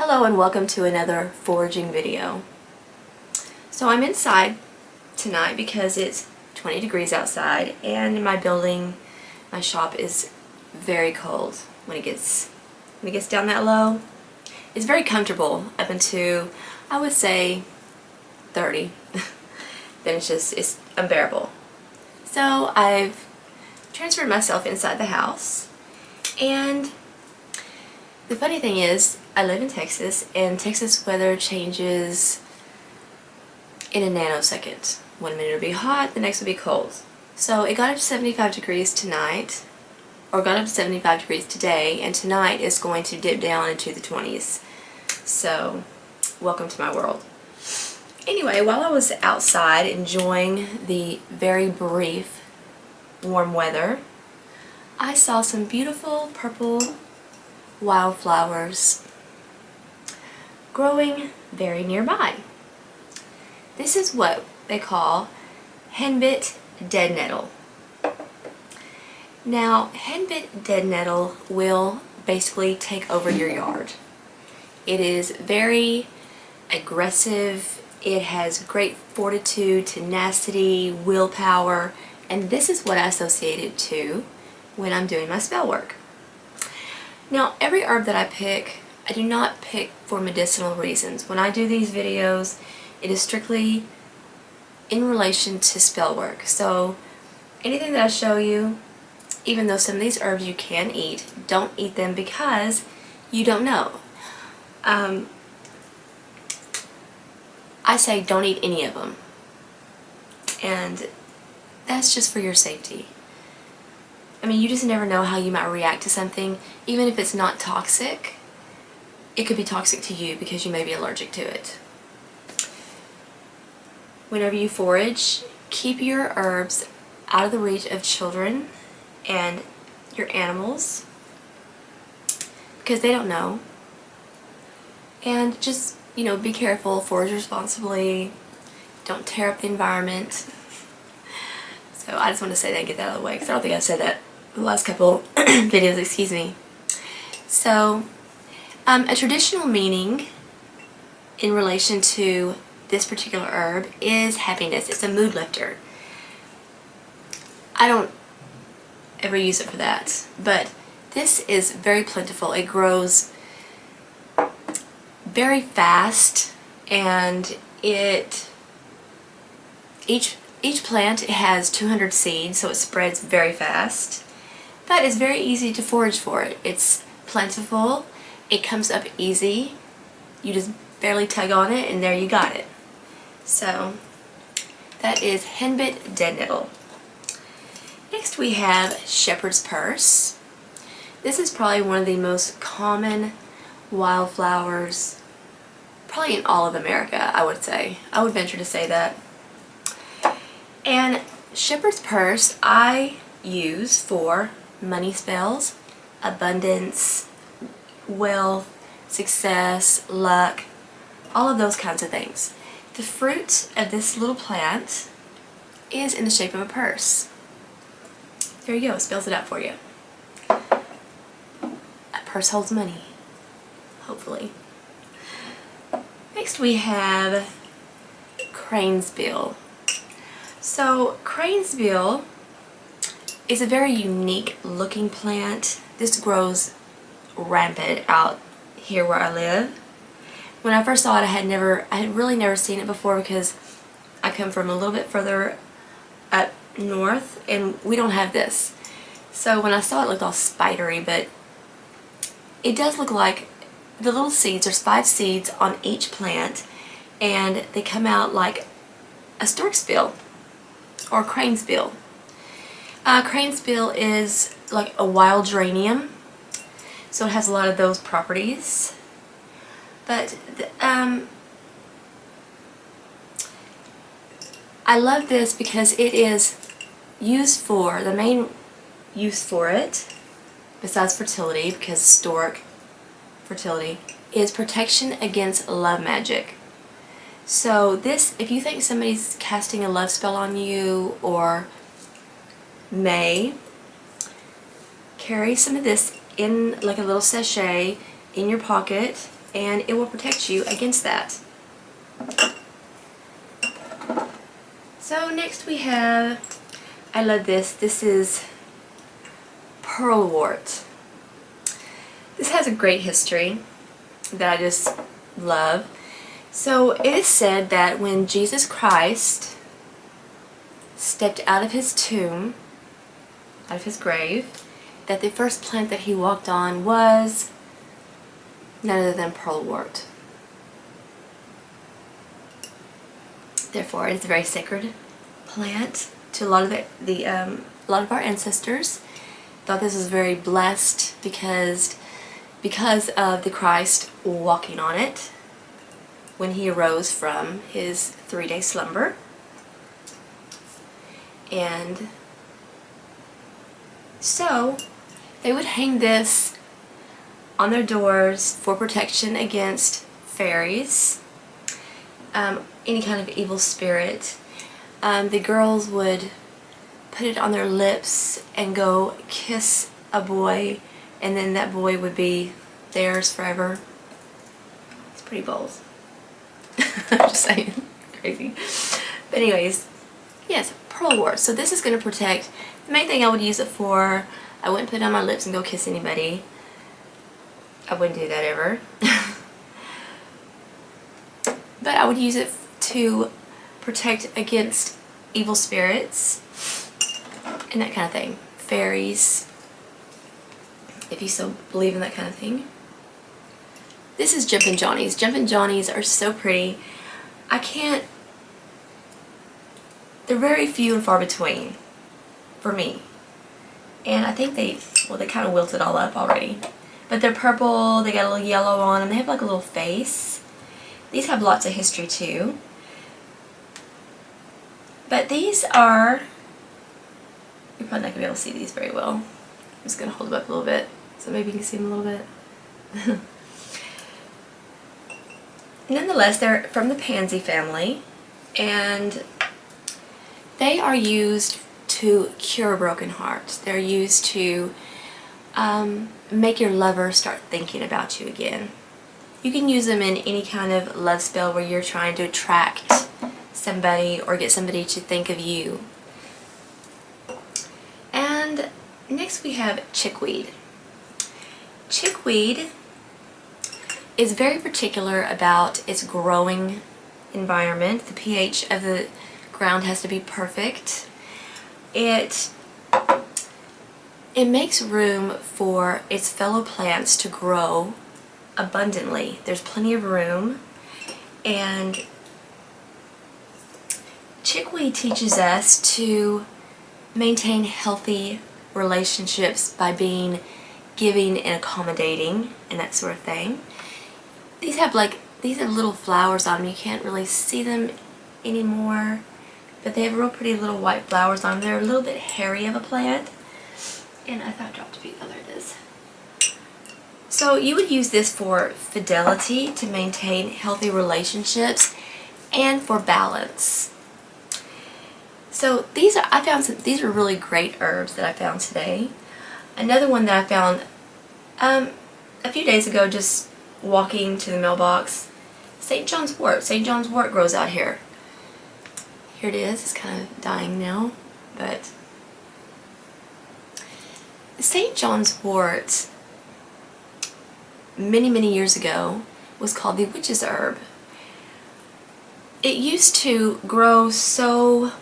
Hello and welcome to another foraging video. So I'm inside tonight because it's 20 degrees outside, and in my building, my shop is very cold when it gets down that low. It's very comfortable up until, I would say, 30. Then it's unbearable. So I've transferred myself inside the house, and the funny thing is, I live in Texas, and Texas weather changes in a nanosecond. 1 minute it'll be hot, the next will be cold. So it got up to 75 degrees tonight, or got up to 75 degrees today, and tonight is going to dip down into the 20s. So, welcome to my world. Anyway, while I was outside enjoying the very brief warm weather, I saw some beautiful purple wildflowers growing very nearby. This is what they call henbit dead nettle. Now, henbit dead nettle will basically take over your yard. It is very aggressive. It has great fortitude, tenacity, willpower, and this is what I associate it to when I'm doing my spell work. Now, every herb that I pick, I do not pick for medicinal reasons. When I do these videos, it is strictly in relation to spell work. So, anything that I show you, even though some of these herbs you can eat, don't eat them because you don't know. I say don't eat any of them. And that's just for your safety. I mean, you just never know how you might react to something. Even if it's not toxic, it could be toxic to you because you may be allergic to it. Whenever you forage, keep your herbs out of the reach of children and your animals because they don't know. And just, be careful, forage responsibly, don't tear up the environment. So I just want to say that and get that out of the way because I don't think I said that the last couple videos, excuse me. So, a traditional meaning in relation to this particular herb is happiness. It's a mood lifter. I don't ever use it for that, but this is very plentiful. It grows very fast, and each plant has 200 seeds, so it spreads very fast. But it's very easy to forage for it. It's plentiful. It comes up easy. You just barely tug on it and there you got it. So that is henbit dead nettle. Next we have shepherd's purse. This is probably one of the most common wildflowers probably in all of America, I would say. I would venture to say that. And shepherd's purse I use for money spells, abundance, wealth, success, luck, all of those kinds of things. The fruit of this little plant is in the shape of a purse. There you go, it spells it out for you. A purse holds money, hopefully. Next we have cranesbill. So cranesbill is a very unique looking plant. This grows rampant out here where I live. When I first saw it, I had really never seen it before because I come from a little bit further up north and we don't have this. So when I saw it, it looked all spidery, but it does look like the little seeds. There's 5 seeds on each plant, and they come out like a stork's bill or crane's bill. Crane's bill is like a wild geranium, so it has a lot of those properties. But I love this because it is used for, the main use for it, besides fertility, because stork fertility, is protection against love magic. So this, if you think somebody's casting a love spell on you or may, carry some of this in like a little sachet in your pocket and it will protect you against that. So next we have, I love this. This is pearlwort. This has a great history that I just love. So it is said that when Jesus Christ stepped out of his tomb, out of his grave, that the first plant that he walked on was none other than pearlwort. Therefore, it is a very sacred plant to a lot of a lot of our ancestors. Thought this was very blessed because of the Christ walking on it when he arose from his 3-day slumber. And so they would hang this on their doors for protection against fairies, any kind of evil spirit. The girls would put it on their lips and go kiss a boy, and then that boy would be theirs forever. It's pretty bold. I'm just saying. Crazy. But anyways, yes, pearlwort. So this is going to protect. The main thing I would use it for, I wouldn't put it on my lips and go kiss anybody. I wouldn't do that ever. But I would use it to protect against evil spirits and that kind of thing. Fairies, if you so believe in that kind of thing. This is Jumpin' Johnnies. Jumpin' Johnnies are so pretty. They're very few and far between for me. And I think they kind of wilted all up already. But they're purple, they got a little yellow on them, they have like a little face. These have lots of history too. But these are, you're probably not going to be able to see these very well. I'm just going to hold them up a little bit so maybe you can see them a little bit. Nonetheless, they're from the pansy family, and they are used to cure broken hearts. They're used to make your lover start thinking about you again. You can use them in any kind of love spell where you're trying to attract somebody or get somebody to think of you. And next we have chickweed. Chickweed is very particular about its growing environment. The pH of the ground has to be perfect. It makes room for its fellow plants to grow abundantly. There's plenty of room, and chickweed teaches us to maintain healthy relationships by being giving and accommodating and that sort of thing. These have little flowers on them. You can't really see them anymore, but they have real pretty little white flowers on them. They're a little bit hairy of a plant, and I thought I dropped a piece. Oh, there it is. So you would use this for fidelity, to maintain healthy relationships, and for balance. So these are really great herbs that I found today. Another one that I found a few days ago, just walking to the mailbox, St. John's wort. St. John's wort grows out here. Here it is. It's kind of dying now, but St. John's wort, many years ago, was called the witch's herb. It used to grow so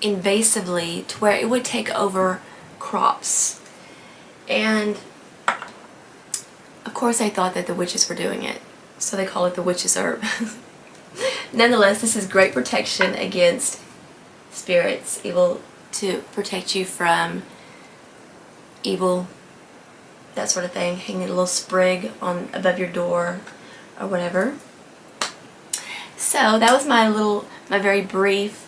invasively to where it would take over crops, and of course I thought that the witches were doing it, so they call it the witch's herb. Nonetheless, this is great protection against spirits, evil, to protect you from evil, that sort of thing. Hanging a little sprig on above your door or whatever. So that was my very brief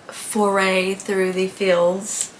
foray through the fields